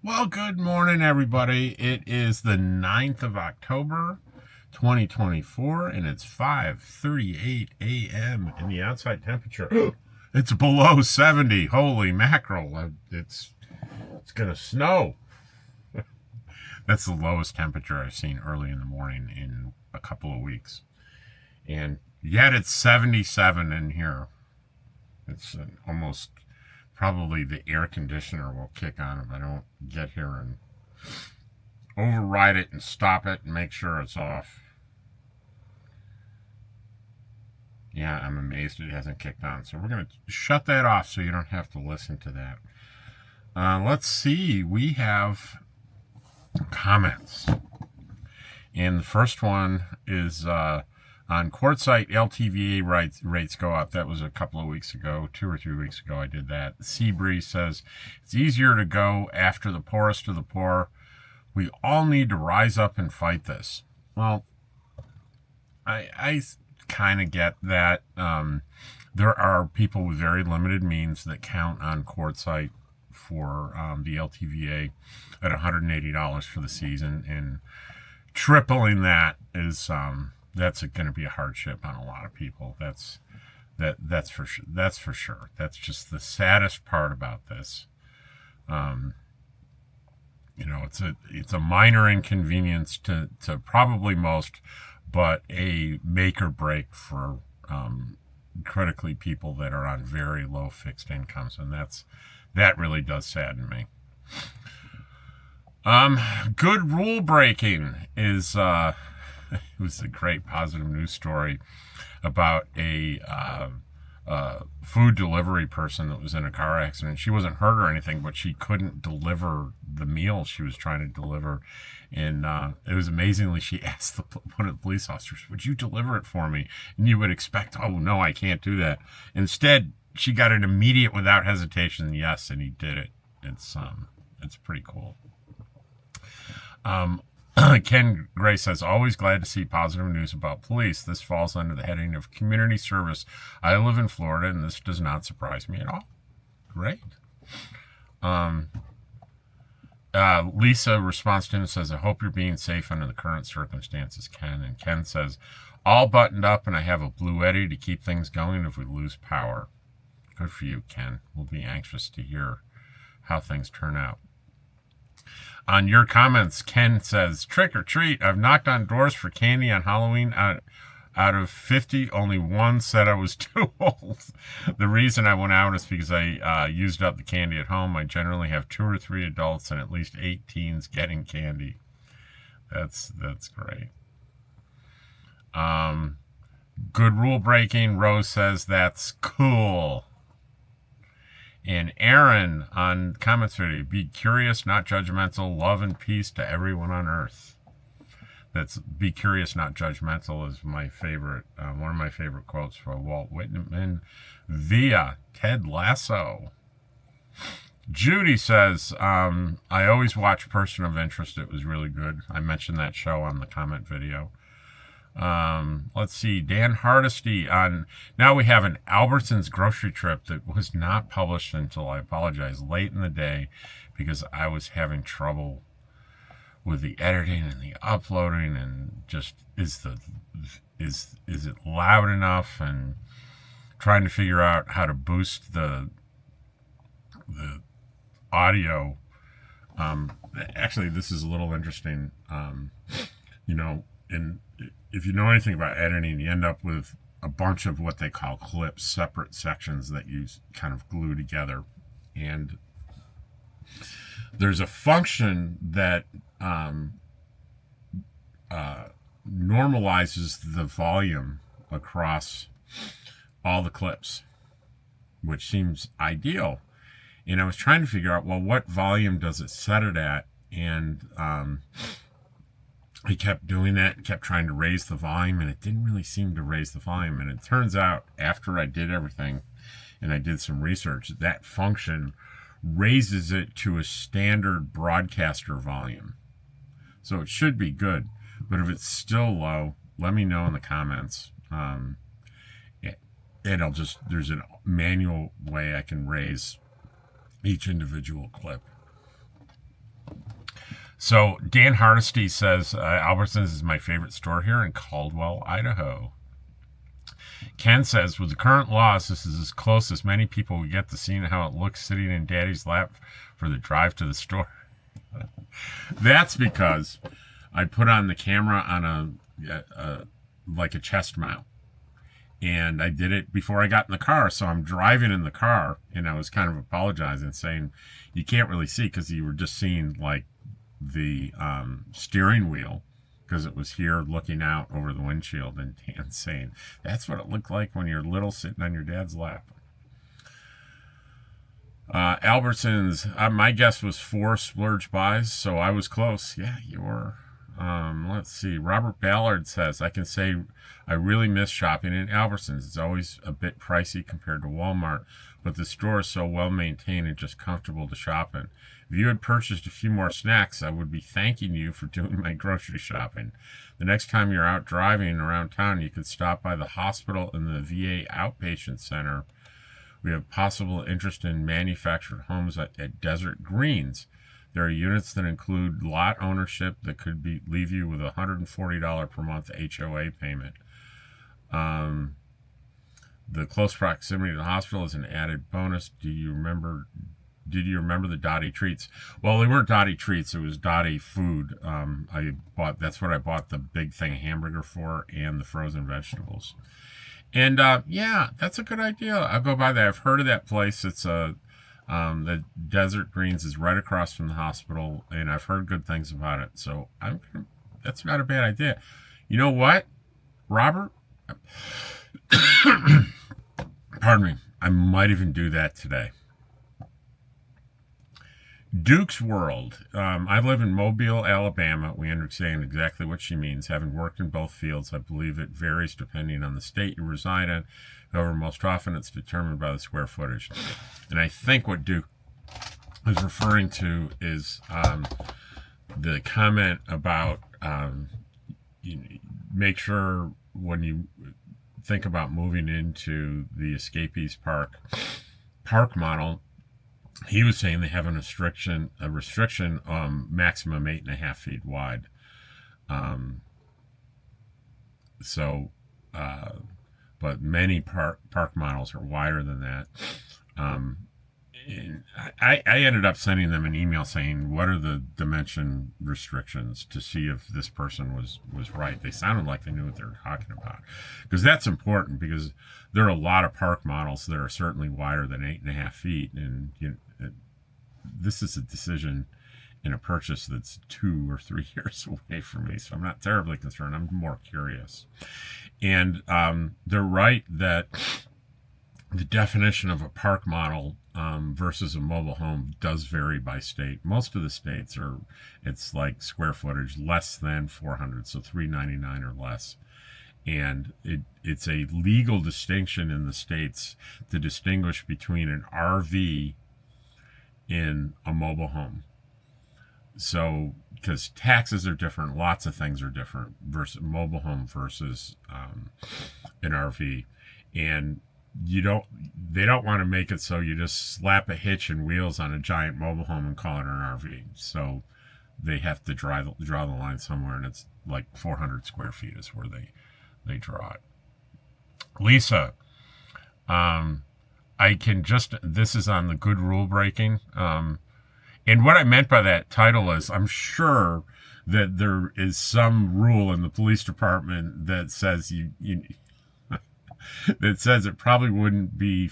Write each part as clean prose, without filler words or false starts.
Well, good morning, everybody. It is the 9th of October, 2024, and it's 5:38 a.m. and the outside temperature, it's below 70. Holy mackerel. It's going to snow. That's the lowest temperature I've seen early in the morning in a couple of weeks. And yet it's 77 in here. It's almost probably the air conditioner will kick on if I don't get here and override it and stop it and make sure it's off. Yeah, I'm amazed it hasn't kicked on. So we're going to shut that off so you don't have to listen to that. Let's see. We have comments. And the first one is on quartzsite LTVA rates go up. That was a couple of weeks ago, 2 or 3 weeks ago I did that. Seabreeze says, it's easier to go after the poorest of the poor. We all need to rise up and fight this. Well, I kind of get that. There are people with very limited means that count on quartzsite for the LTVA at $180 for the season, and tripling that is that's going to be a hardship on a lot of people. That's for sure. That's for sure. That's just the saddest part about this. It's a minor inconvenience to probably most, but a make or break for critically people that are on very low fixed incomes, and that really does sadden me. Good rule breaking is it was a great positive news story about a food delivery person that was in a car accident. She wasn't hurt or anything, but she couldn't deliver the meal she was trying to deliver. And it was amazingly, she asked one of the police officers, would you deliver it for me? And you would expect, oh, no, I can't do that. Instead, she got an immediate, without hesitation, yes, and he did it. It's pretty cool. Ken Gray says, always glad to see positive news about police. This falls under the heading of community service. I live in Florida, and this does not surprise me at all. Great. Lisa responds to him and says, I hope you're being safe under the current circumstances, Ken. And Ken says, all buttoned up, and I have a Blue Eddy to keep things going if we lose power. Good for you, Ken. We'll be anxious to hear how things turn out. On your comments, Ken says, trick or treat. I've knocked on doors for candy on Halloween. Out of 50, only one said I was too old. The reason I went out is because I used up the candy at home. I generally have 2 or 3 adults and at least 8 teens getting candy. That's great. Good rule breaking. Rose says that's cool. And Aaron on comments video, be curious, not judgmental, love and peace to everyone on earth. That's be curious, not judgmental is my favorite, one of my favorite quotes from Walt Whitman via Ted Lasso. Judy says, I always watch Person of Interest. It was really good. I mentioned that show on the comment video. Let's see, Dan Hardesty on, now we have an Albertsons grocery trip that was not published until, I apologize, late in the day because I was having trouble with the editing and the uploading, and just is it loud enough, and trying to figure out how to boost the audio. Actually, this is a little interesting. If you know anything about editing, you end up with a bunch of what they call clips, separate sections that you kind of glue together. And there's a function that normalizes the volume across all the clips, which seems ideal. And I was trying to figure out, well, what volume does it set it at? And I kept doing that, kept trying to raise the volume, and it didn't really seem to raise the volume. And it turns out, after I did everything and I did some research, that function raises it to a standard broadcaster volume. So it should be good. But if it's still low, let me know in the comments. There's a manual way I can raise each individual clip. So Dan Hardesty says Albertsons is my favorite store here in Caldwell, Idaho. Ken says, with the current laws, this is as close as many people will get to seeing how it looks sitting in Daddy's lap for the drive to the store. That's because I put on the camera on like a chest mount. And I did it before I got in the car. So I'm driving in the car, and I was kind of apologizing, saying you can't really see because you were just seeing like the steering wheel because it was here looking out over the windshield, and Dan saying that's what it looked like when you're little sitting on your dad's lap. Albertsons, my guess was 4 splurge buys, so I was close. Yeah, you were. Let's see. Robert Ballard says, I can say I really miss shopping in Albertsons. It's always a bit pricey compared to Walmart, but the store is so well maintained and just comfortable to shop in. If you had purchased a few more snacks, I would be thanking you for doing my grocery shopping. The next time you're out driving around town, you could stop by the hospital and the VA outpatient center. We have possible interest in manufactured homes at Desert Greens. There are units that include lot ownership that could leave you with a $140 per month HOA payment. The close proximity to the hospital is an added bonus. Did you remember the Dottie treats? Well, they weren't Dottie treats. It was Dottie food. That's what I bought the big thing of hamburger for, and the frozen vegetables. And yeah, that's a good idea. I'll go by that. I've heard of that place. It's the Desert Greens is right across from the hospital, and I've heard good things about it. So that's not a bad idea. You know what, Robert? Pardon me. I might even do that today. Duke's World. I live in Mobile, Alabama. We understand exactly what she means. Having worked in both fields, I believe it varies depending on the state you reside in. However, most often it's determined by the square footage. And I think what Duke is referring to is the comment about make sure when you think about moving into the Escapees Park model. He was saying they have a restriction, maximum 8.5 feet wide. But many park models are wider than that. And I ended up sending them an email saying, what are the dimension restrictions, to see if this person was right. They sounded like they knew what they were talking about, because that's important, because there are a lot of park models that are certainly wider than 8.5 feet. And this is a decision in a purchase that's 2 or 3 years away from me. So I'm not terribly concerned. I'm more curious. And they're right that the definition of a park model versus a mobile home does vary by state. Most of the states it's like square footage less than 400, so 399 or less. And it's a legal distinction in the states to distinguish between an RV and a mobile home. So, because taxes are different, lots of things are different versus mobile home versus an RV. And they don't want to make it so you just slap a hitch and wheels on a giant mobile home and call it an RV. So they have to draw the line somewhere, and it's like 400 square feet is where they draw it. Lisa, this is on the good rule breaking. And what I meant by that title is, I'm sure that there is some rule in the police department that says that says it probably wouldn't be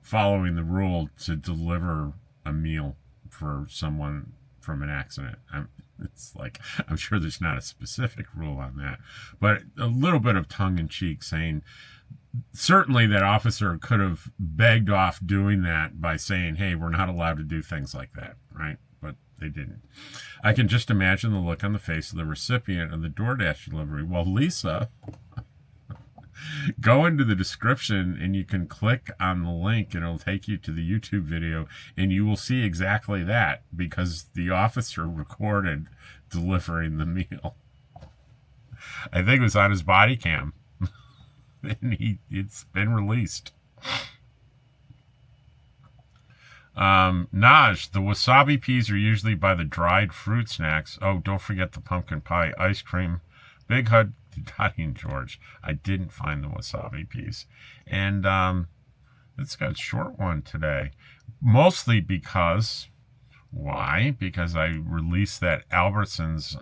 following the rule to deliver a meal for someone from an accident. I'm sure there's not a specific rule on that, but a little bit of tongue-in-cheek saying, certainly that officer could have begged off doing that by saying, hey, we're not allowed to do things like that, right? But they didn't. I can just imagine the look on the face of the recipient of the DoorDash delivery. Well, Lisa, go into the description and you can click on the link and it'll take you to the YouTube video, and you will see exactly that, because the officer recorded delivering the meal. I think it was on his body cam. And it's been released. Naj, the wasabi peas are usually by the dried fruit snacks. Oh, don't forget the pumpkin pie, ice cream. Big hug to Dottie and George. I didn't find the wasabi peas. And it's got a short one today. Mostly because, why? Because I released that Albertsons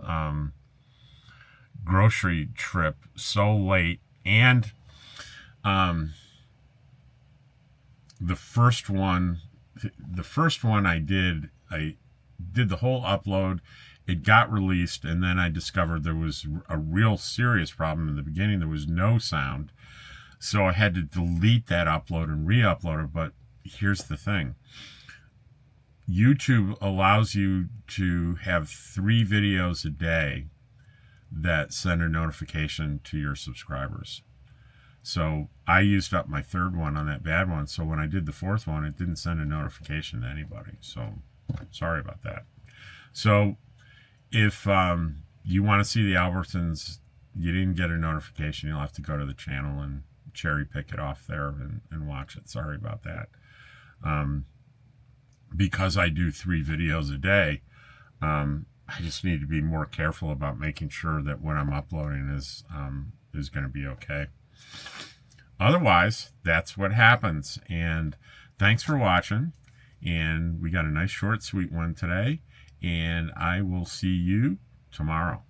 grocery trip so late. And the first one I did the whole upload. It got released, and then I discovered there was a real serious problem in the beginning. There was no sound, so I had to delete that upload and re-upload it. But here's the thing: YouTube allows you to have 3 videos a day that send a notification to your subscribers. So I used up my 3rd one on that bad one. So when I did the 4th one, it didn't send a notification to anybody. So sorry about that. So if you want to see the Albertsons, you didn't get a notification, you'll have to go to the channel and cherry pick it off there and watch it. Sorry about that. Because I do 3 videos a day, I just need to be more careful about making sure that what I'm uploading is going to be okay. Otherwise, that's what happens. And thanks for watching. And we got a nice short, sweet one today. And I will see you tomorrow.